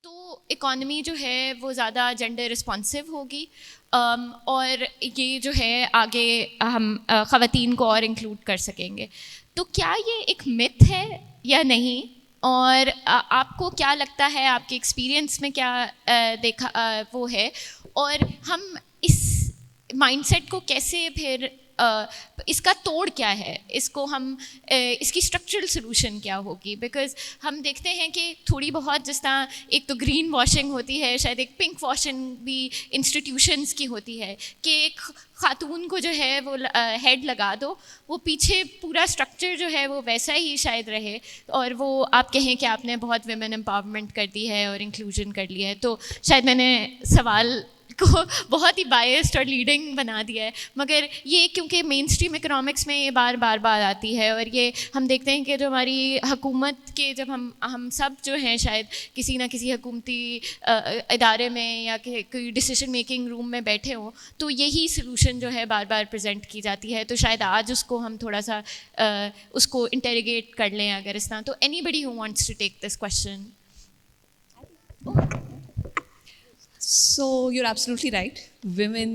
تو اکانومی جو ہے وہ زیادہ جینڈر رسپانسو ہوگی، اور یہ جو ہے آگے ہم خواتین کو اور انکلوڈ کر سکیں گے. تو کیا یہ ایک متھ ہے یا نہیں؟ اور آپ کو کیا لگتا ہے، آپ کے ایکسپیرئنس میں کیا دیکھا وہ ہے، اور ہم اس مائنڈ سیٹ کو کیسے پھر اس کا توڑ کیا ہے، اس کو ہم اس کی اسٹرکچرل سلوشن کیا ہوگی؟ بیکاز ہم دیکھتے ہیں کہ تھوڑی بہت جس طرح ایک تو گرین واشنگ ہوتی ہے، شاید ایک پنک واشنگ بھی انسٹیٹیوشنس کی ہوتی ہے کہ ایک خاتون کو جو ہے وہ ہیڈ لگا دو، وہ پیچھے پورا اسٹرکچر جو ہے وہ ویسا ہی شاید رہے، اور وہ آپ کہیں کہ آپ نے بہت ویمن امپاورمنٹ کر دی ہے اور انکلوژن کر لیا ہے. تو شاید میں نے سوال کو بہت ہی بائسڈ اور لیڈنگ بنا دیا ہے، مگر یہ کیونکہ مین اسٹریم اکنامکس میں یہ بار بار آتی ہے، اور یہ ہم دیکھتے ہیں کہ جو ہماری حکومت کے جب ہم سب جو ہیں شاید کسی نہ کسی حکومتی ادارے میں یا کوئی ڈیسیژن میکنگ روم میں بیٹھے ہوں، تو یہی سلوشن جو ہے بار بار پریزنٹ کی جاتی ہے. تو شاید آج اس کو ہم تھوڑا سا اس کو انٹیریگیٹ کر لیں اگر اس طرح. تو anybody who wants to take this question. So you're absolutely right. Women,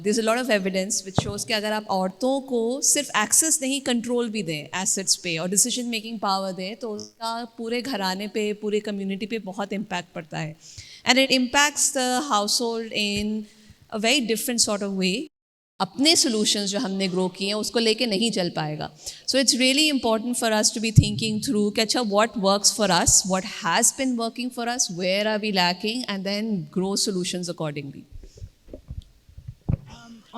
there's a lot of evidence which shows کہ اگر آپ عورتوں کو صرف ایکسیس نہیں کنٹرول بھی دیں ایسٹس پہ اور ڈیسیژن میکنگ پاور دیں تو اس کا پورے گھرانے پہ پورے کمیونٹی پہ بہت امپیکٹ پڑتا ہے. And it impacts the house hold in a very different sort of way. اپنے سولوشنز جو ہم نے گرو کیے ہیں اس کو لے کے نہیں چل پائے گا. So it's really important for us to be thinking through کہ اچھا what works for us, what has been working for us, where are we lacking, and then grow solutions accordingly.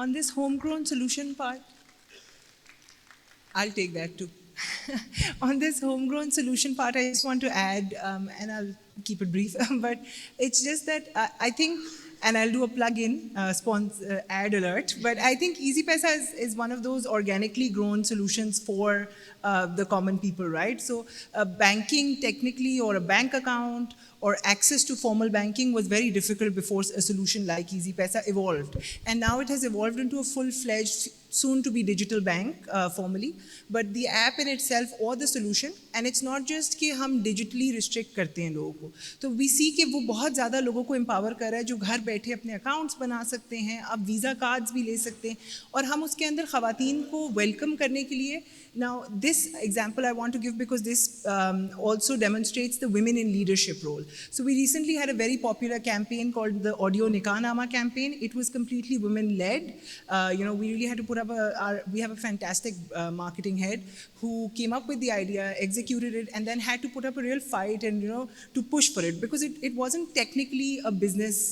On this homegrown solution part, I'll take that too. On this homegrown solution part, I just want to add, and I'll keep it brief, but it's just that I think, and I'll do a plug-in ad alert, but I think EasyPaisa is one of those organically grown solutions for the common people, right? So banking technically, or a bank account, or access to formal banking was very difficult before a solution like EasyPaisa evolved. And now it has evolved into a full-fledged, soon-to-be digital bank formally. But the app in itself or the solution, and it's not just کہ ہم digitally restrict کرتے ہیں لوگوں کو, تو we see کہ وہ بہت زیادہ لوگوں کو empower کر رہا ہے جو گھر بیٹھے اپنے اکاؤنٹس بنا سکتے ہیں, اب ویزا کارڈز بھی لے سکتے ہیں, اور ہم اس کے اندر خواتین کو ویلکم کرنے کے لیے. Now this example I want to give because this also demonstrates the women in leadership role. So we recently had a very popular campaign called the Audio Nikah Nama campaign. It was completely women-led. We really had to put up we have a fantastic marketing head who came up with the idea, executed it, and then had to put up a real fight and, to push for it because it wasn't technically a business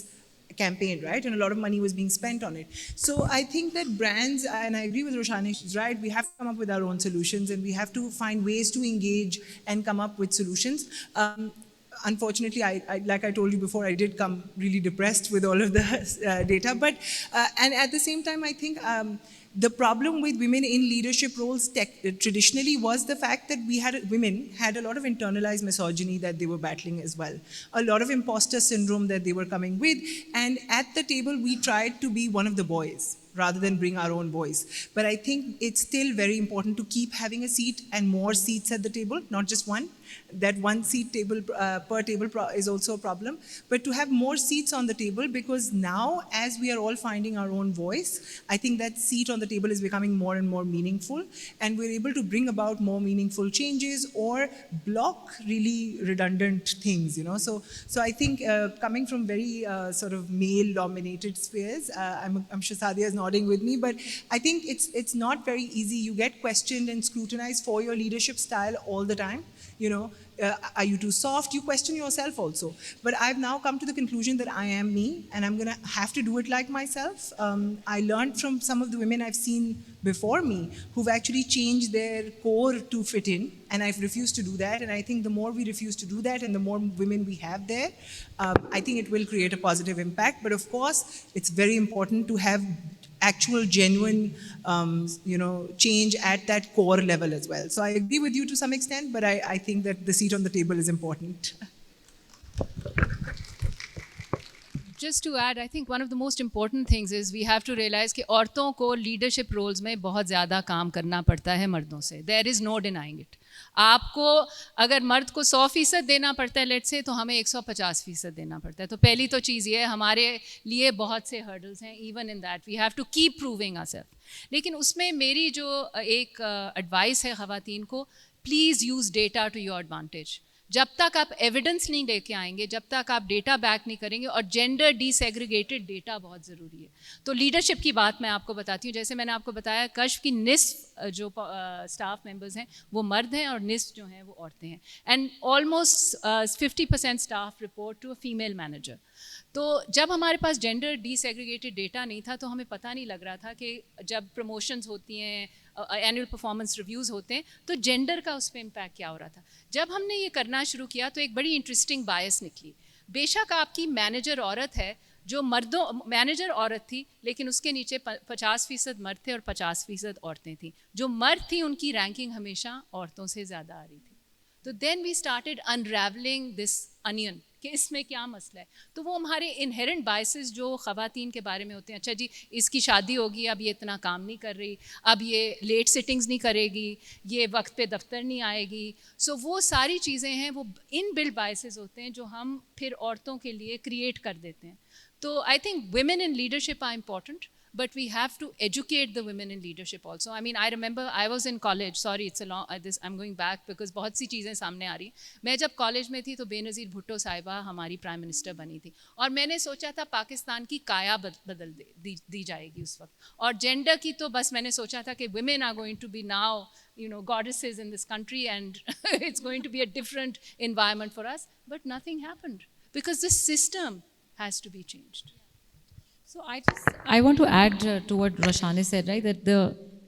campaign, right? And a lot of money was being spent on it. So I think that brands, and I agree with Roshani, she's right, we have to come up with our own solutions and we have to find ways to engage and come up with solutions. Unfortunately, like I told you before, I did come really depressed with all of the data. But and at the same time, I think the problem with women in leadership roles traditionally was the fact that women had a lot of internalized misogyny that they were battling as well, a lot of imposter syndrome that they were coming with, and at the table we tried to be one of the boys rather than bring our own voice. But I think it's still very important to keep having a seat and more seats at the table, not just one. That one seat table per table is also a problem, but to have more seats on the table, because now as we are all finding our own voice, I think that seat on the table is becoming more and more meaningful, and we're able to bring about more meaningful changes or block really redundant things, So I think coming from very sort of male-dominated spheres, I'm sure Sadia is nodding with me, but I think it's not very easy. You get questioned and scrutinized for your leadership style all the time. Are you too soft? You question yourself also. But I've now come to the conclusion that I am me, and I'm going to have to do it like myself. I learned from some of the women I've seen before me who've actually changed their core to fit in, and I've refused to do that. And I think the more we refuse to do that and the more women we have there, I think it will create a positive impact. But of course, it's very important to have actual genuine change at that core level as well. So I agree with you to some extent, but I think that the seat on the table is important. Just to add, I think one of the most important things is we have to realize کہ عورتوں کو leadership roles میں بہت زیادہ کام کرنا پڑتا ہے مردوں سے. There is no denying it. آپ کو اگر مرد کو 100% دینا پڑتا ہے لیٹ سے, تو ہمیں 150% دینا پڑتا ہے. تو پہلی تو چیز یہ ہے, ہمارے لیے بہت سے ہرڈلز ہیں. Even in that we have to keep proving ourself. لیکن اس میں میری جو ایک ایڈوائس ہے خواتین کو, please use data to your advantage. جب تک آپ ایویڈنس نہیں لے کے آئیں گے, جب تک آپ ڈیٹا بیک نہیں کریں گے, اور جینڈر ڈی سیگریگیٹڈ ڈیٹا بہت ضروری ہے. تو لیڈرشپ کی بات میں آپ کو بتاتی ہوں. جیسے میں نے آپ کو بتایا, کشف کی نصف جو اسٹاف ممبرز ہیں وہ مرد ہیں, اور نصف جو ہیں وہ عورتیں ہیں. And almost 50% staff report to a female manager. تو جب ہمارے پاس جینڈر ڈی سیگریگیٹڈ ڈیٹا نہیں تھا, تو ہمیں پتہ نہیں لگ رہا تھا کہ جب پروموشنز ہوتی ہیں, اینول پرفارمنس ریویوز ہوتے ہیں, تو جینڈر کا اس پہ امپیکٹ کیا ہو رہا تھا. جب ہم نے یہ کرنا شروع کیا تو ایک بڑی انٹرسٹنگ بایس نکلی. بے شک آپ کی مینیجر عورت ہے, جو مینیجر عورت تھی, لیکن اس کے نیچے 50% مرد تھے اور 50% عورتیں تھیں. جو مرد تھیں ان کی رینکنگ ہمیشہ عورتوں سے زیادہ آ رہی تھی. تو دین وی اسٹارٹیڈ انریولنگ دس انین کہ اس میں کیا مسئلہ ہے. تو وہ ہمارے انہیرنٹ بائسز جو خواتین کے بارے میں ہوتے ہیں, اچھا جی اس کی شادی ہوگی, اب یہ اتنا کام نہیں کر رہی, اب یہ لیٹ سٹنگز نہیں کرے گی, یہ وقت پہ دفتر نہیں آئے گی. سو وہ ساری چیزیں ہیں, وہ ان بلڈ بائسز ہوتے ہیں جو ہم پھر عورتوں کے لیے کریٹ کر دیتے ہیں. تو I think women in leadership are important, but we have to educate the women in leadership also. I mean, I remember I was in college. Sorry, it's a long, I'm going back because بہت سی چیزیں سامنے آ رہی ہیں. میں جب college میں تھی تو بے نظیر بھٹو صاحبہ ہماری پرائم منسٹر بنی تھی, اور میں نے سوچا تھا پاکستان کی کایا بدل دی جائے گی اس وقت. اور جینڈر کی تو بس میں نے سوچا تھا کہ women are going to be now, you know, goddesses in this country, and it's going to be a different environment for us. But nothing happened because the system has to be changed. So I want to add to what Roshani said, right? That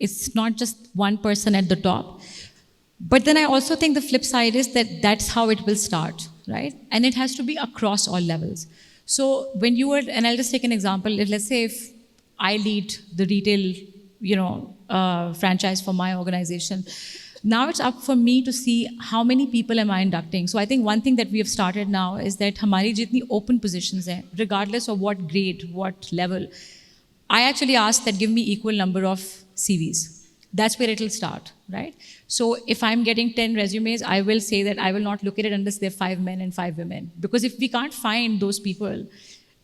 it's not just one person at the top, but then I also think the flip side is that that's how it will start, right? And it has to be across all levels. So when you are, and I'll just take an example. Let's say if I lead the retail, franchise for my organization. Now it's up for me to see how many people am I inducting. So I think one thing that we have started now is that hamari jitni open positions hain, regardless of what grade, what level, I actually ask that give me equal number of CVs. That's where it will start, right? So if I'm getting 10 resumes, I will say that I will not look at it unless there are 5 men and 5 women. Because if we can't find those people,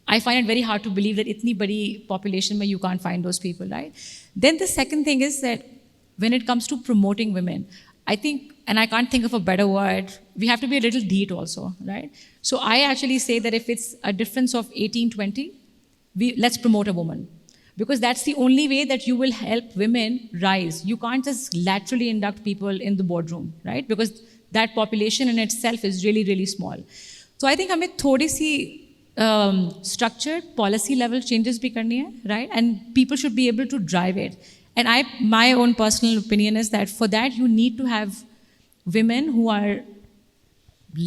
I find it very hard to believe that itni badi population mein you can't find those people, right? Then the second thing is that when it comes to promoting women, I think, and I can't think of a better word, we have to be a little deet also, right? So I actually say that if it's a difference of 18-20, let's promote a woman. Because that's the only way that you will help women rise. You can't just laterally induct people in the boardroom, right? Because that population in itself is really, really small. So I think hame thodi si structured policy level changes bhi karni hai, right? And people should be able to drive it. And my own personal opinion is that for that you need to have women who are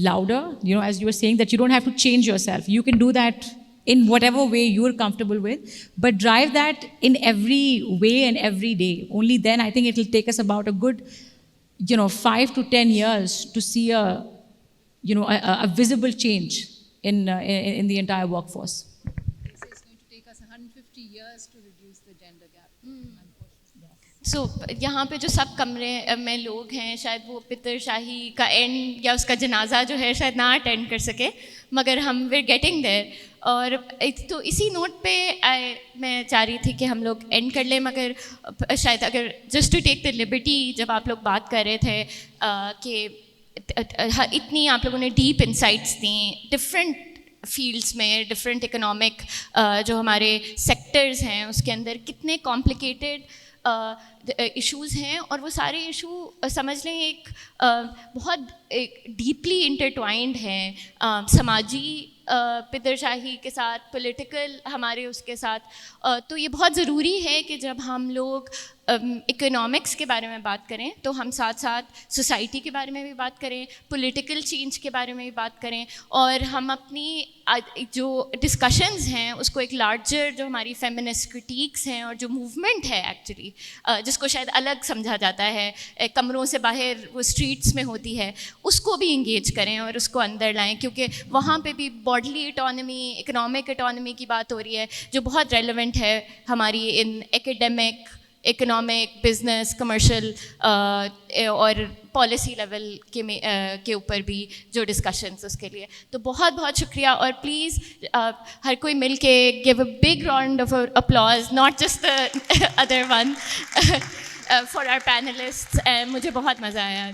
louder, as you were saying, that you don't have to change yourself. You can do that in whatever way you're comfortable with, but drive that in every way and every day. Only then I think it will take us about a good, 5 to 10 years to see a visible change in the entire workforce. It's going to take us 150 years to reduce the gender gap. سو یہاں پہ جو سب کمرے میں لوگ ہیں, شاید وہ پتر شاہی کا اینڈ یا اس کا جنازہ جو ہے شاید نہ اٹینڈ کر سکے, مگر ہم ویئر گیٹنگ دیر. اور تو اسی نوٹ پہ میں چاہ رہی تھی کہ ہم لوگ اینڈ کر لیں, مگر شاید اگر just to take the liberty, جب آپ لوگ بات کر رہے تھے کہ اتنی آپ لوگوں نے ڈیپ انسائٹس دیں ڈفرینٹ فیلڈس میں, ڈفرینٹ اکنامک جو ہمارے سیکٹرز ہیں اس کے اندر کتنے کمپلیکیٹڈ ایشوز ہیں, اور وہ سارے ایشو سمجھ لیں ایک بہت ڈیپلی انٹرٹوائنڈ ہیں, سماجی پدر شاہی کے ساتھ, پولیٹیکل ہمارے اس کے ساتھ. تو یہ بہت ضروری ہے کہ جب ہم لوگ اکنامکس کے بارے میں بات کریں تو ہم ساتھ ساتھ سوسائٹی کے بارے میں بھی بات کریں, پولیٹیکل چینج کے بارے میں بھی بات کریں, اور ہم اپنی جو ڈسکشنز ہیں اس کو ایک لارجر جو ہماری فیمنسٹ کرٹیکس ہیں اور جو موومنٹ ہے ایکچولی جس کو شاید الگ سمجھا جاتا ہے, کمروں سے باہر وہ اسٹریٹس میں ہوتی ہے, اس کو بھی انگیج کریں اور اس کو اندر لائیں, کیونکہ وہاں پہ بھی باڈلی اٹانومی, اکنامک اٹانومی کی بات ہو رہی ہے جو بہت ریلیونٹ ہے ہماری ان ایکیڈیمک, اکنامک, بزنس, کمرشل اور پالیسی لیول کے اوپر بھی جو ڈسکشنز اس کے لیے. تو بہت بہت شکریہ, اور پلیز ہر کوئی مل کے give a big round of applause, not just the other one, for our panelists. مجھے بہت مزہ آیا.